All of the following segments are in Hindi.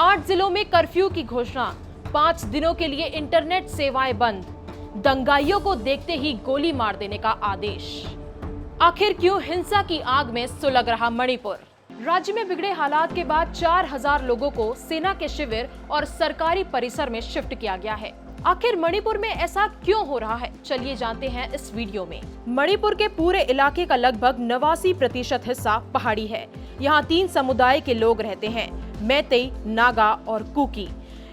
8 जिलों में कर्फ्यू की घोषणा, 5 दिनों के लिए इंटरनेट सेवाएं बंद, दंगाइयों को देखते ही गोली मार देने का आदेश। आखिर क्यों हिंसा की आग में सुलग रहा मणिपुर? राज्य में बिगड़े हालात के बाद 4000 लोगों को सेना के शिविर और सरकारी परिसर में शिफ्ट किया गया है। आखिर मणिपुर में ऐसा क्यों हो रहा है, चलिए जानते हैं इस वीडियो में। मणिपुर के पूरे इलाके का लगभग 89% हिस्सा पहाड़ी है। यहाँ 3 समुदाय के लोग रहते हैं, मैतेई, नागा और कुकी।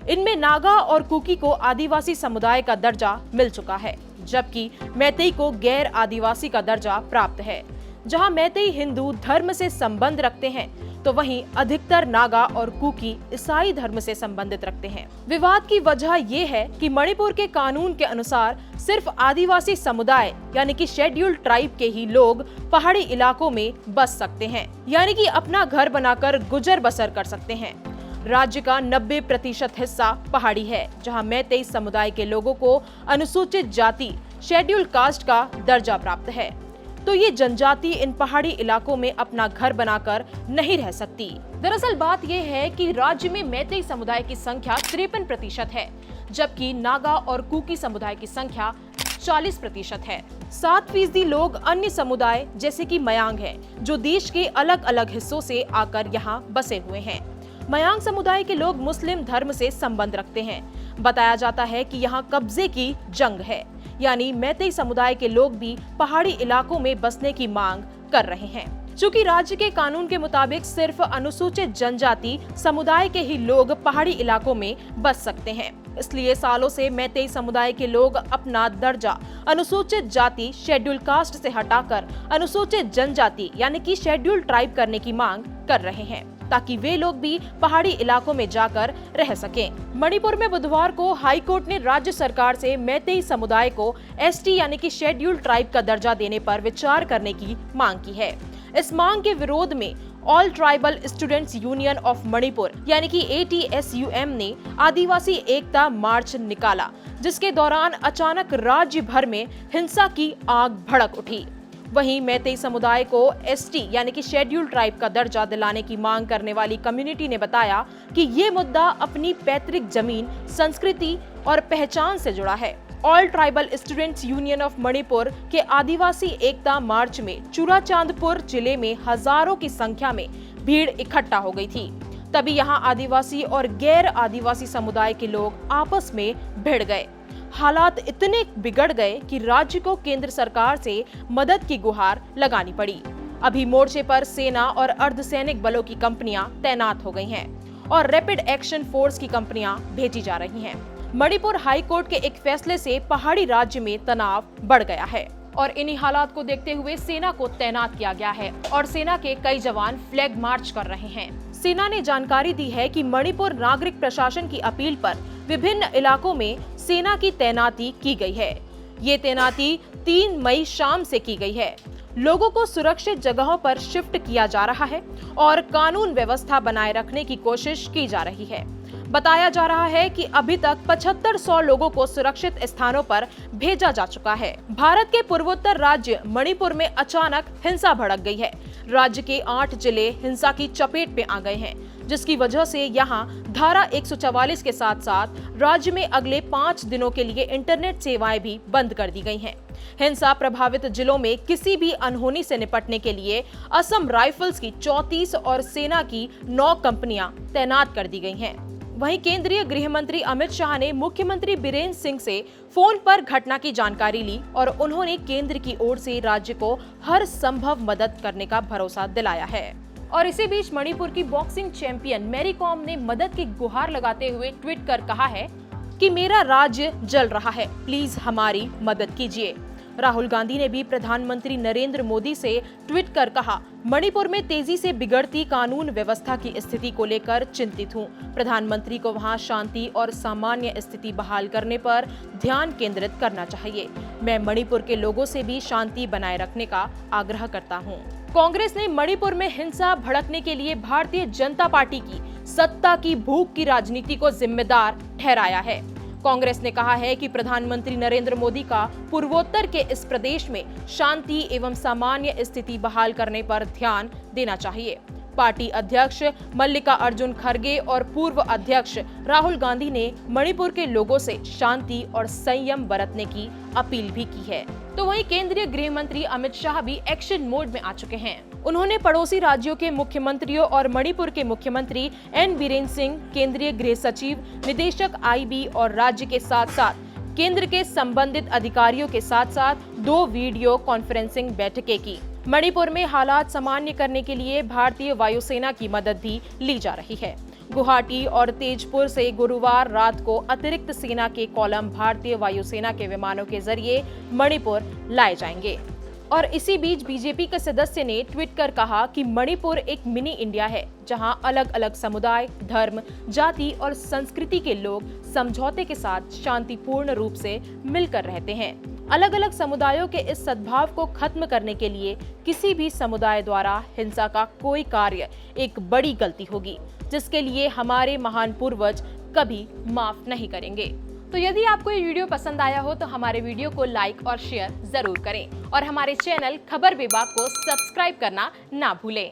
इनमें नागा और कुकी को आदिवासी समुदाय का दर्जा मिल चुका है, जबकि मैतेई को गैर आदिवासी का दर्जा प्राप्त है। जहां मैतेई हिंदू धर्म से संबंध रखते हैं, तो वहीं अधिकतर नागा और कुकी ईसाई धर्म से संबंधित रखते हैं। विवाद की वजह ये है कि मणिपुर के कानून के अनुसार सिर्फ आदिवासी समुदाय यानी कि शेड्यूल्ड ट्राइब के ही लोग पहाड़ी इलाकों में बस सकते हैं, यानी कि अपना घर बनाकर गुजर बसर कर सकते हैं। राज्य का 90% हिस्सा पहाड़ी है, जहां मैतेई समुदाय के लोगों को अनुसूचित जाति शेड्यूल्ड कास्ट का दर्जा प्राप्त है। तो ये जनजाति इन पहाड़ी इलाकों में अपना घर बनाकर नहीं रह सकती। दरअसल बात यह है कि राज्य में मैतेई समुदाय की संख्या 53% है, जबकि नागा और कुकी समुदाय की संख्या 40% है। 7% लोग अन्य समुदाय जैसे कि मयांग हैं, जो देश के अलग अलग हिस्सों से आकर यहाँ बसे हुए हैं। मयांग समुदाय के लोग मुस्लिम धर्म से संबंध रखते हैं। बताया जाता है कि यहाँ कब्जे की जंग है, यानी मैतेई समुदाय के लोग भी पहाड़ी इलाकों में बसने की मांग कर रहे हैं। चूंकि राज्य के कानून के मुताबिक सिर्फ अनुसूचित जनजाति समुदाय के ही लोग पहाड़ी इलाकों में बस सकते हैं, इसलिए सालों से मैतेई समुदाय के लोग अपना दर्जा अनुसूचित जाति शेड्यूल कास्ट से हटाकर अनुसूचित जनजाति यानी कि शेड्यूल ट्राइब करने की मांग कर रहे हैं, ताकि वे लोग भी पहाड़ी इलाकों में जाकर रह सकें। मणिपुर में बुधवार को हाई कोर्ट ने राज्य सरकार से मैतेई समुदाय को एसटी यानी कि शेड्यूल ट्राइब का दर्जा देने पर विचार करने की मांग की है। इस मांग के विरोध में all tribal students union of Manipur यानी कि ATSUM ने आदिवासी एकता मार्च निकाला, जिसके दौरान अचानक राज्य भर में हिंसा की आग भड़क उठी। वहीं मैतेई समुदाय को एसटी यानी कि शेड्यूल ट्राइब का दर्जा दिलाने की मांग करने वाली कम्युनिटी ने बताया कि ये मुद्दा अपनी पैतृक जमीन, संस्कृति और पहचान से जुड़ा है। All tribal students union of Manipur के आदिवासी एकता मार्च में चुराचांदपुर जिले में हजारों की संख्या में भीड़ इकट्ठा हो गई थी। तभी यहाँ आदिवासी और गैर आदिवासी समुदाय के लोग आपस में भिड़ गए। हालात इतने बिगड़ गए कि राज्य को केंद्र सरकार से मदद की गुहार लगानी पड़ी। अभी मोर्चे पर सेना और अर्धसैनिक बलों की कंपनियां तैनात हो गई हैं और रैपिड एक्शन फोर्स की कंपनियां भेजी जा रही हैं। मणिपुर हाई कोर्ट के एक फैसले से पहाड़ी राज्य में तनाव बढ़ गया है और इन्हीं हालात को देखते हुए सेना को तैनात किया गया है और सेना के कई जवान फ्लैग मार्च कर रहे हैं। सेना ने जानकारी दी है कि मणिपुर नागरिक प्रशासन की अपील पर विभिन्न इलाकों में सेना की तैनाती की गई है। ये तैनाती 3 मई शाम से की गई है। लोगों को सुरक्षित जगहों पर शिफ्ट किया जा रहा है और कानून व्यवस्था बनाए रखने की कोशिश की जा रही है। बताया जा रहा है कि अभी तक 7500 लोगों को सुरक्षित स्थानों पर भेजा जा चुका है। भारत के पूर्वोत्तर राज्य मणिपुर में अचानक हिंसा भड़क गई है। राज्य के 8 जिले हिंसा की चपेट में आ गए हैं, जिसकी वजह से यहाँ धारा 144 के साथ साथ राज्य में अगले 5 दिनों के लिए इंटरनेट सेवाएं भी बंद कर दी गई हैं। हिंसा प्रभावित जिलों में किसी भी अनहोनी से निपटने के लिए असम राइफल्स की 34 और सेना की 9 कंपनियां तैनात कर दी गई हैं। वहीं केंद्रीय गृह मंत्री अमित शाह ने मुख्यमंत्री बीरेंद्र सिंह से फोन पर घटना की जानकारी ली और उन्होंने केंद्र की ओर से राज्य को हर संभव मदद करने का भरोसा दिलाया है। और इसी बीच मणिपुर की बॉक्सिंग चैंपियन मैरी कॉम ने मदद की गुहार लगाते हुए ट्वीट कर कहा है कि मेरा राज्य जल रहा है, प्लीज हमारी मदद कीजिए। राहुल गांधी ने भी प्रधानमंत्री नरेंद्र मोदी से ट्वीट कर कहा, मणिपुर में तेजी से बिगड़ती कानून व्यवस्था की स्थिति को लेकर चिंतित हूं। प्रधानमंत्री को वहां शांति और सामान्य स्थिति बहाल करने पर ध्यान केंद्रित करना चाहिए। मैं मणिपुर के लोगों से भी शांति बनाए रखने का आग्रह करता हूं। कांग्रेस ने मणिपुर में हिंसा भड़कने के लिए भारतीय जनता पार्टी की सत्ता की भूख की राजनीति को जिम्मेदार ठहराया है। कांग्रेस ने कहा है कि प्रधानमंत्री नरेंद्र मोदी का पूर्वोत्तर के इस प्रदेश में शांति एवं सामान्य स्थिति बहाल करने पर ध्यान देना चाहिए। पार्टी अध्यक्ष मल्लिका अर्जुन खड़गे और पूर्व अध्यक्ष राहुल गांधी ने मणिपुर के लोगों से शांति और संयम बरतने की अपील भी की है। तो वहीं केंद्रीय गृह मंत्री अमित शाह भी एक्शन मोड में आ चुके हैं। उन्होंने पड़ोसी राज्यों के मुख्यमंत्रियों और मणिपुर के मुख्यमंत्री एन बीरेन सिंह, केंद्रीय गृह सचिव, निदेशक आईबी और राज्य के साथ साथ केंद्र के संबंधित अधिकारियों के साथ साथ 2 वीडियो कॉन्फ्रेंसिंग बैठकें की। मणिपुर में हालात सामान्य करने के लिए भारतीय वायुसेना की मदद भी ली जा रही है। गुवाहाटी और तेजपुर से गुरुवार रात को अतिरिक्त सेना के कॉलम भारतीय वायुसेना के विमानों के जरिए मणिपुर लाए जाएंगे। और इसी बीच बीजेपी के सदस्य ने ट्वीट कर कहा कि मणिपुर एक मिनी इंडिया है, जहां अलग अलग समुदाय, धर्म, जाति और संस्कृति के लोग समझौते के साथ शांतिपूर्ण रूप से मिलकर रहते हैं। अलग अलग समुदायों के इस सद्भाव को खत्म करने के लिए किसी भी समुदाय द्वारा हिंसा का कोई कार्य एक बड़ी गलती होगी, जिसके लिए हमारे महान पूर्वज कभी माफ नहीं करेंगे। तो यदि आपको ये वीडियो पसंद आया हो तो हमारे वीडियो को लाइक और शेयर जरूर करें और हमारे चैनल खबर विभाग को सब्सक्राइब करना ना भूलें।